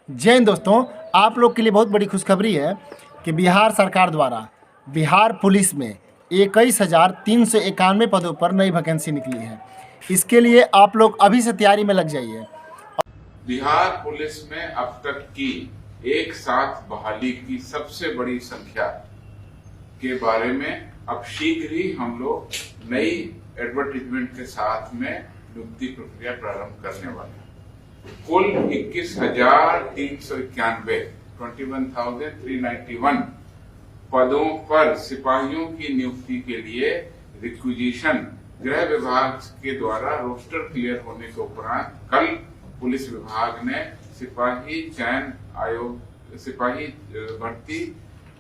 जय हिंद दोस्तों, आप लोग के लिए बहुत बड़ी खुशखबरी है कि बिहार सरकार द्वारा बिहार पुलिस में 21,391 पदों पर नई वैकेंसी निकली है। इसके लिए आप लोग अभी से तैयारी में लग जाइए। बिहार पुलिस में अब तक की एक साथ बहाली की सबसे बड़ी संख्या के बारे में अब शीघ्र ही हम लोग नई एडवर्टीजमेंट के साथ में नियुक्ति प्रक्रिया प्रारंभ करने वाले हैं। कुल 21,391 21,391 पदों पर सिपाहियों की नियुक्ति के लिए रिक्विजिशन गृह विभाग के द्वारा रोस्टर क्लियर होने के उपरांत कल पुलिस विभाग ने सिपाही भर्ती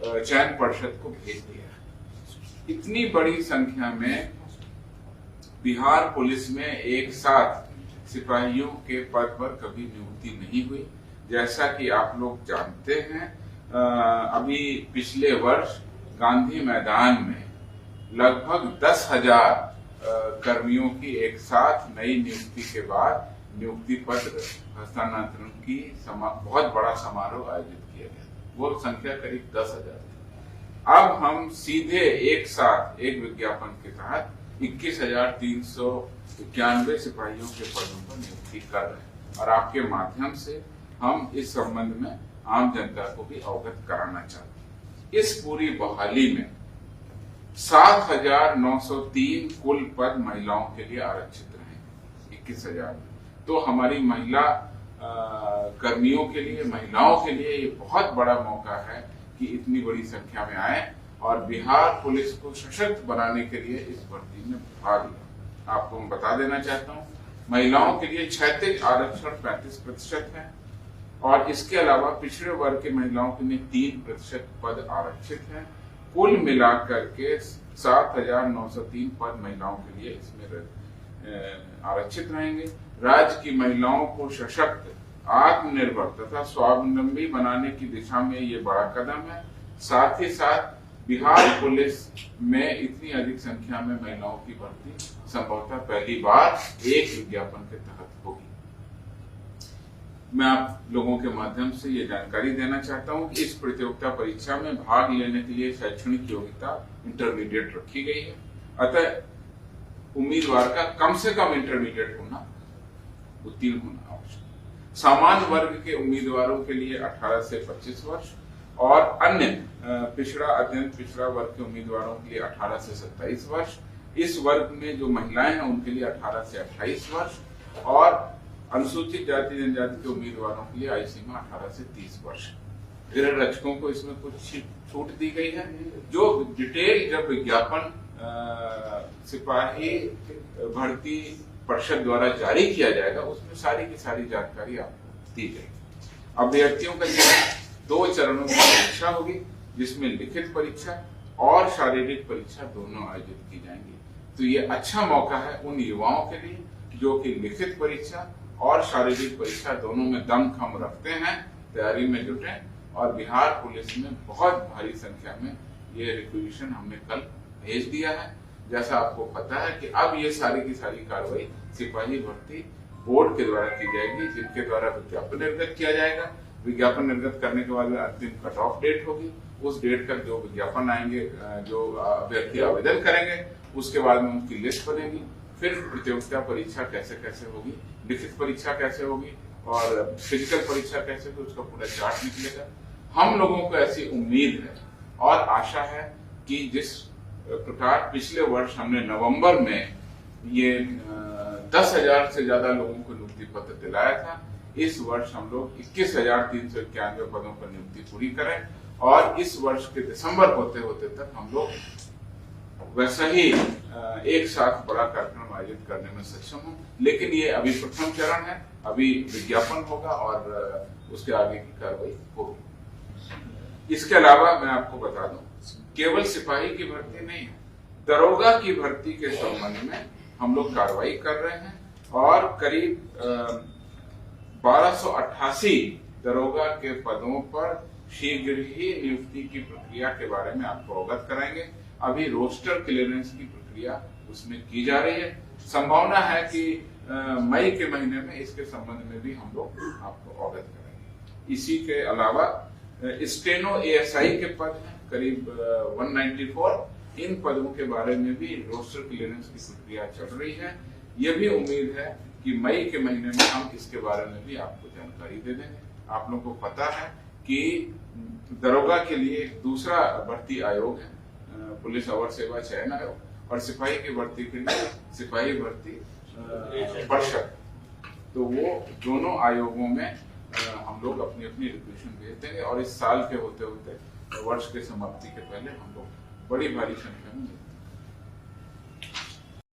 चयन परिषद को भेज दिया। इतनी बड़ी संख्या में बिहार पुलिस में एक साथ सिपाहियों के पद पर कभी नियुक्ति नहीं हुई। जैसा कि आप लोग जानते हैं, अभी पिछले वर्ष गांधी मैदान में लगभग 10,000 कर्मियों की एक साथ नई नियुक्ति के बाद नियुक्ति पत्र हस्तांतरण की बहुत बड़ा समारोह आयोजित किया गया। वो संख्या करीब 10,000 थी। अब हम सीधे एक साथ एक विज्ञापन के तहत 21,391 सिपाहियों के पदों पर नियुक्ति कर रहे हैं और आपके माध्यम से हम इस संबंध में आम जनता को भी अवगत कराना चाहते हैं। इस पूरी बहाली में 7,903 कुल पद महिलाओं के लिए आरक्षित रहेंगे। 21,000 तो हमारी महिला कर्मियों के लिए, महिलाओं के लिए ये बहुत बड़ा मौका है कि इतनी बड़ी संख्या में आए और बिहार पुलिस को सशक्त बनाने के लिए इस भर्ती में भाग लें। आपको मैं बता देना चाहता हूँ, महिलाओं के लिए क्षैतिज आरक्षण 35% है और इसके अलावा पिछड़े वर्ग के महिलाओं के लिए 3% पद आरक्षित है। कुल मिलाकर के 7,903 पद महिलाओं के लिए इसमें आरक्षित रहेंगे। राज्य की महिलाओं को सशक्त, आत्मनिर्भर तथा स्वावलंबी बनाने की दिशा में ये बड़ा कदम है। साथ ही साथ बिहार पुलिस में इतनी अधिक संख्या में महिलाओं की भर्ती संभवतः पहली बार एक विज्ञापन के तहत होगी। मैं आप लोगों के माध्यम से ये जानकारी देना चाहता हूं कि इस प्रतियोगिता परीक्षा में भाग लेने के लिए शैक्षणिक योग्यता इंटरमीडिएट रखी गई है। अतः उम्मीदवार का कम से कम इंटरमीडिएट होना, उत्तीर्ण होना आवश्यक। सामान्य वर्ग के उम्मीदवारों के लिए 18 से 25 वर्ष और अन्य पिछड़ा, अत्यंत पिछड़ा वर्ग के उम्मीदवारों के लिए 18 से 27 वर्ष। इस वर्ग में जो महिलाएं हैं उनके लिए 18 से 28 वर्ष और अनुसूचित जाति जनजाति के उम्मीदवारों के लिए आयु सीमा 18 से 30 वर्ष। गृह रक्षकों को इसमें कुछ छूट दी गई है। जो डिटेल जब विज्ञापन सिपाही भर्ती परिषद द्वारा जारी किया जाएगा उसमें सारी की सारी जानकारी आपको दी जाएगी। अभ्यर्थियों का 2 चरणों की परीक्षा होगी, जिसमें लिखित परीक्षा और शारीरिक परीक्षा दोनों आयोजित की जाएंगी। तो ये अच्छा मौका है उन युवाओं के लिए जो कि लिखित परीक्षा और शारीरिक परीक्षा दोनों में दमखम रखते हैं, तैयारी में जुटे और बिहार पुलिस में बहुत भारी संख्या में ये रिक्विजिशन हमने कल भेज दिया है। जैसा आपको पता है कि अब ये सारी की सारी कार्रवाई सिपाही भर्ती बोर्ड के द्वारा की जाएगी, जिनके द्वारा विज्ञापन निर्गत किया जाएगा। विज्ञापन निर्गत करने के बाद अंतिम कट ऑफ डेट होगी। उस डेट तक जो विज्ञापन आएंगे, जो अभ्यर्थी आवेदन करेंगे, उसके बाद में उनकी लिस्ट बनेगी। फिर प्रतियोगिता परीक्षा कैसे कैसे होगी, लिखित परीक्षा कैसे होगी और फिजिकल परीक्षा कैसे होगी, उसका पूरा चार्ट निकलेगा। हम लोगों को ऐसी उम्मीद है और आशा है कि जिस प्रकार पिछले वर्ष हमने नवंबर में ये 10,000 से ज्यादा लोगों को नियुक्ति पत्र दिलाया था, इस वर्ष हम लोग 21,391 पदों पर नियुक्ति पूरी करें और इस वर्ष के दिसंबर होते होते तक हम लोग वैसा ही एक साथ बड़ा कार्यक्रम आयोजित करने में सक्षम हों। लेकिन ये अभी प्रथम चरण है, अभी विज्ञापन होगा और उसके आगे की कार्रवाई होगी। इसके अलावा मैं आपको बता दूं, केवल सिपाही की भर्ती नहीं है, दरोगा की भर्ती के संबंध में हम लोग कार्रवाई कर रहे हैं और करीब 1288 दरोगा के पदों पर शीघ्र ही नियुक्ति की प्रक्रिया के बारे में आपको अवगत कराएंगे। अभी रोस्टर क्लियरेंस की प्रक्रिया उसमें की जा रही है। संभावना है कि मई के महीने में इसके संबंध में भी हम लोग आपको अवगत करेंगे। इसी के अलावा स्टेनो एएसआई के पद हैं करीब 194। इन पदों के बारे में भी रोस्टर क्लियरेंस की प्रक्रिया चल रही है। यह भी उम्मीद है कि मई के महीने में हम इसके बारे में भी आपको जानकारी दे देंगे। आप लोगों को पता है कि दरोगा के लिए एक दूसरा भर्ती आयोग है, पुलिस अवर सेवा चयन आयोग, और सिपाही की भर्ती के लिए सिपाही भर्ती परिषद। तो वो दोनों आयोगों में हम लोग अपनी अपनी रिक्वेशन भेज देंगे और इस साल के होते होते वर्ष के समाप्ति के पहले हम लोग बड़ी भारी संख्या में